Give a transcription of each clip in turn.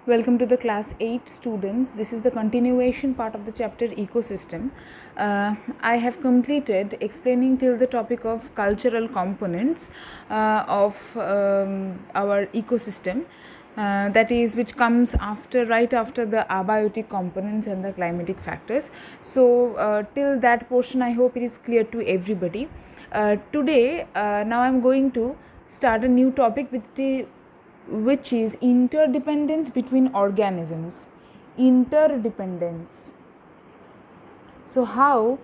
Welcome to the class 8 students. This is the continuation part of the chapter ecosystem. I have completed explaining till the topic of cultural components of our ecosystem, that is, which comes right after the abiotic components and the climatic factors. So till that portion I hope it is clear to everybody. Today now I am going to start a new topic which is interdependence between organisms. Interdependence. So how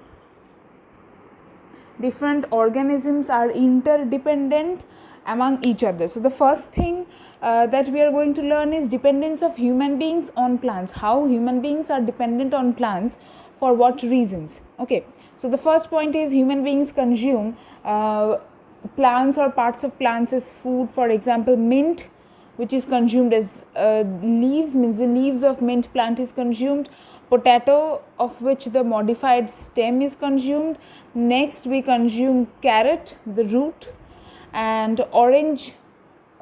different organisms are interdependent among each other. So the first thing that we are going to learn is dependence of human beings on plants. How human beings are dependent on plants, for what reasons. Okay, so the first point is human beings consume plants or parts of plants as food. For example, mint, which is consumed as leaves, means the leaves of mint plant is consumed. Potato, of which the modified stem is consumed. Next we consume carrot, the root, and orange,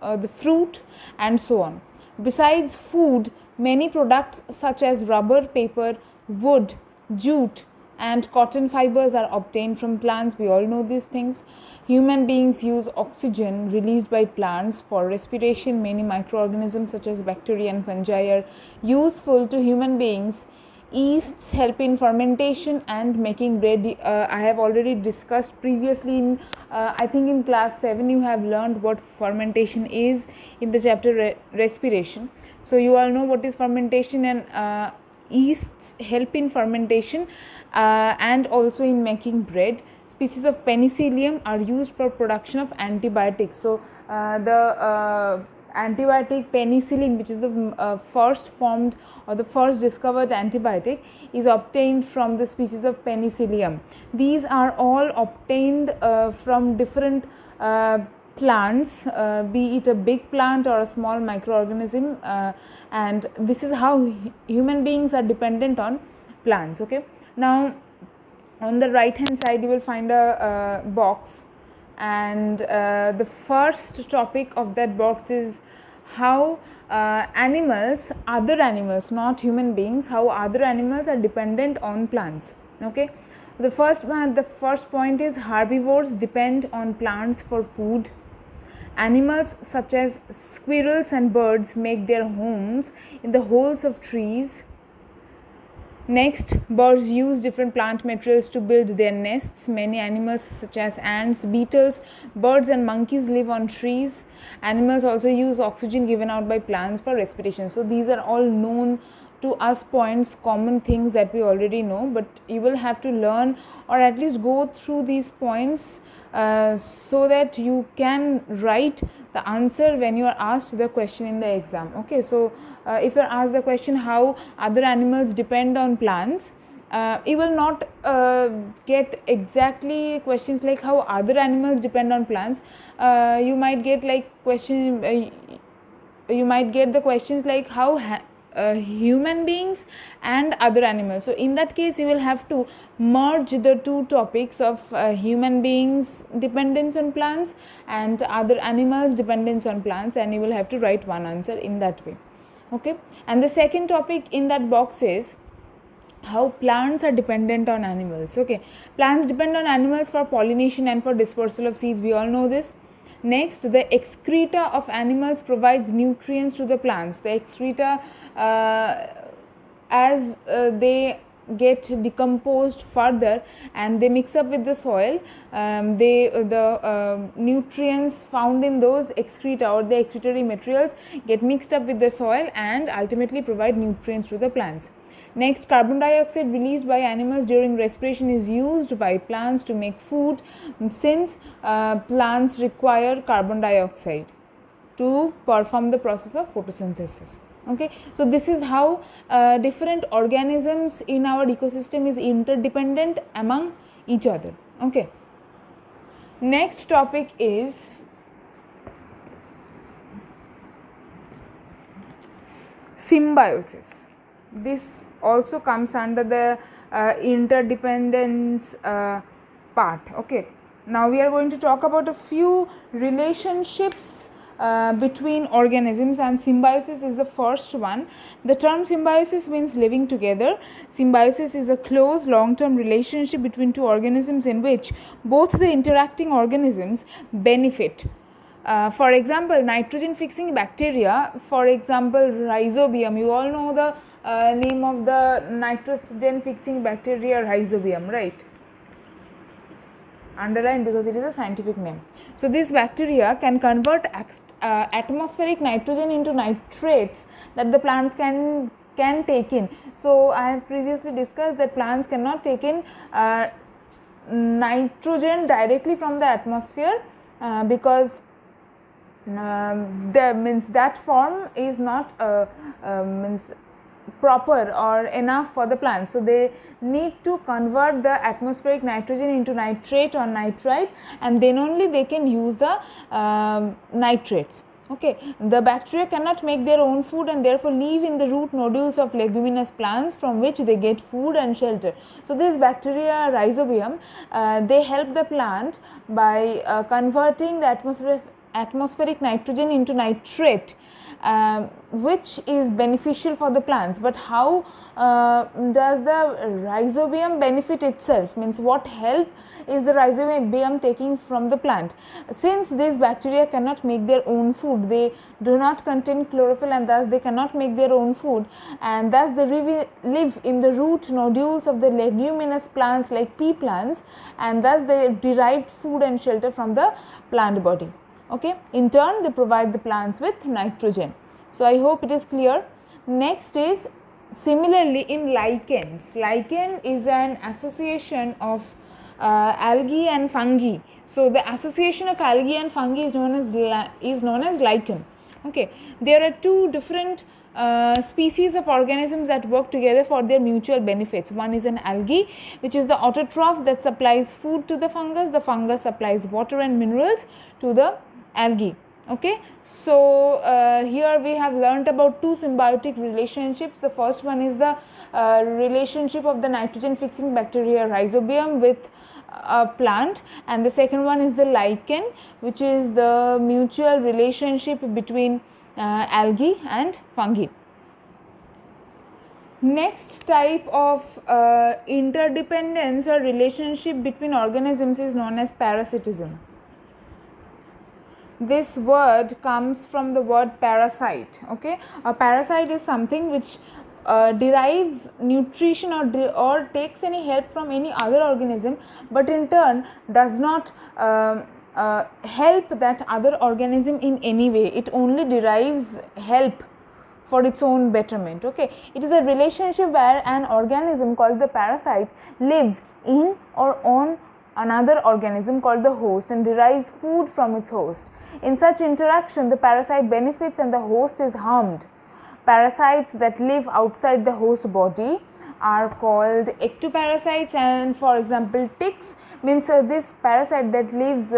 the fruit, and so on. Besides food, many products such as rubber, paper, wood, jute, and cotton fibers are obtained from plants. We all know these things. Human beings use oxygen released by plants for respiration. Many microorganisms such as bacteria and fungi are useful to human beings. Yeasts help in fermentation and making bread. I have already discussed previously in I think in class 7 you have learned what fermentation is in the chapter respiration. So you all know what is fermentation, and yeasts help in fermentation and also in making bread. Species of penicillium are used for production of antibiotics. So the antibiotic penicillin, which is the first formed or the first discovered antibiotic, is obtained from the species of penicillium. These are all obtained from different plants, be it a big plant or a small microorganism, and this is how human beings are dependent on plants. Okay, now on the right hand side you will find a box, and the first topic of that box is how animals, other animals, not human beings, how other animals are dependent on plants. Okay, the first point is herbivores depend on plants for food. Animals such as squirrels and birds make their homes in the holes of trees. Next, birds use different plant materials to build their nests. Many animals such as ants, beetles, birds and monkeys live on trees. Animals also use oxygen given out by plants for respiration. So these are all known to us points, common things that we already know, but you will have to learn or at least go through these points so that you can write the answer when you are asked the question in the exam. Okay, so if you are asked the question how other animals depend on plants, you will not get exactly questions like how other animals depend on plants. You might get like you might get the questions like how human beings and other animals. So in that case you will have to merge the two topics of human beings dependence on plants and other animals dependence on plants, and you will have to write one answer in that way. Okay, and the second topic in that box is how plants are dependent on animals. Okay, plants depend on animals for pollination and for dispersal of seeds. We all know this. Next, the excreta of animals provides nutrients to the plants. The excreta, as they get decomposed further and they mix up with the soil, the nutrients found in those excreta or the excretory materials get mixed up with the soil and ultimately provide nutrients to the plants. Next, carbon dioxide released by animals during respiration is used by plants to make food, since plants require carbon dioxide to perform the process of photosynthesis. Okay, so this is how different organisms in our ecosystem is interdependent among each other. Okay, next topic is symbiosis. This also comes under the interdependence part. Okay, now we are going to talk about a few relationships between organisms, and symbiosis is the first one. The term symbiosis means living together. Symbiosis is a close long-term relationship between two organisms in which both the interacting organisms benefit. For example, nitrogen fixing bacteria, for example Rhizobium, you all know the name of the nitrogen fixing bacteria, Rhizobium, right? Underline because it is a scientific name. So this bacteria can convert atmospheric nitrogen into nitrates that the plants can take in. So I have previously discussed that plants cannot take in nitrogen directly from the atmosphere because that form is not proper or enough for the plants. So they need to convert the atmospheric nitrogen into nitrate or nitrite, and then only they can use the nitrates. Okay, the bacteria cannot make their own food and therefore live in the root nodules of leguminous plants from which they get food and shelter. So this bacteria, Rhizobium, they help the plant by converting the atmospheric nitrogen into nitrate, which is beneficial for the plants. But how does the Rhizobium benefit itself? Means what help is the Rhizobium taking from the plant? Since these bacteria cannot make their own food, they do not contain chlorophyll and thus they cannot make their own food, and thus they live in the root nodules of the leguminous plants like pea plants, and thus they derived food and shelter from the plant body. Okay, in turn they provide the plants with nitrogen. So I hope it is clear. Next is similarly in lichens. Lichen is an association of algae and fungi. So the association of algae and fungi is known as lichen. Okay, there are two different species of organisms that work together for their mutual benefits. One is an algae, which is the autotroph that supplies food to the fungus supplies water and minerals to the algae. Okay, so here we have learnt about two symbiotic relationships. The first one is the relationship of the nitrogen fixing bacteria Rhizobium with a plant, and the second one is the lichen, which is the mutual relationship between algae and fungi. Next type of interdependence or relationship between organisms is known as parasitism. This word comes from the word parasite. Okay, a parasite is something which derives nutrition or takes any help from any other organism, but in turn does not help that other organism in any way. It only derives help for its own betterment. Okay, it is a relationship where an organism called the parasite lives in or on another organism called the host and derives food from its host. In such interaction, the parasite benefits and the host is harmed. Parasites that live outside the host body are called ectoparasites, and for example ticks means this parasite that lives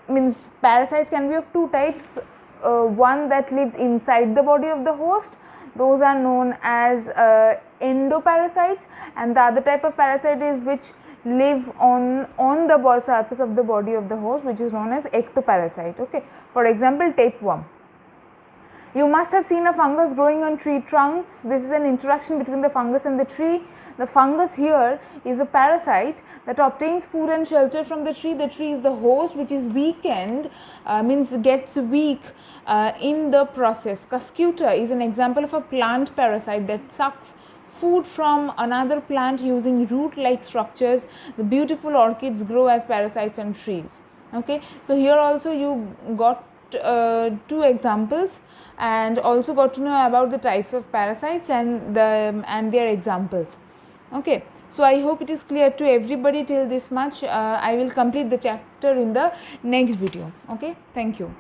means parasites can be of two types. One that lives inside the body of the host, those are known as endoparasites, and the other type of parasite is which live on the surface of the body of the host, which is known as ectoparasite. Okay, for example tapeworm. You must have seen a fungus growing on tree trunks. This is an interaction between the fungus and the tree. The fungus here is a parasite that obtains food and shelter from the tree. The tree is the host, which is weakened, means gets weak in the process. Cuscuta is an example of a plant parasite that sucks food from another plant using root-like structures. The beautiful orchids grow as parasites on trees. Okay, so here also you got two examples and also got to know about the types of parasites and their examples. Okay, so I hope it is clear to everybody till this much. I will complete the chapter in the next video. Okay, thank you.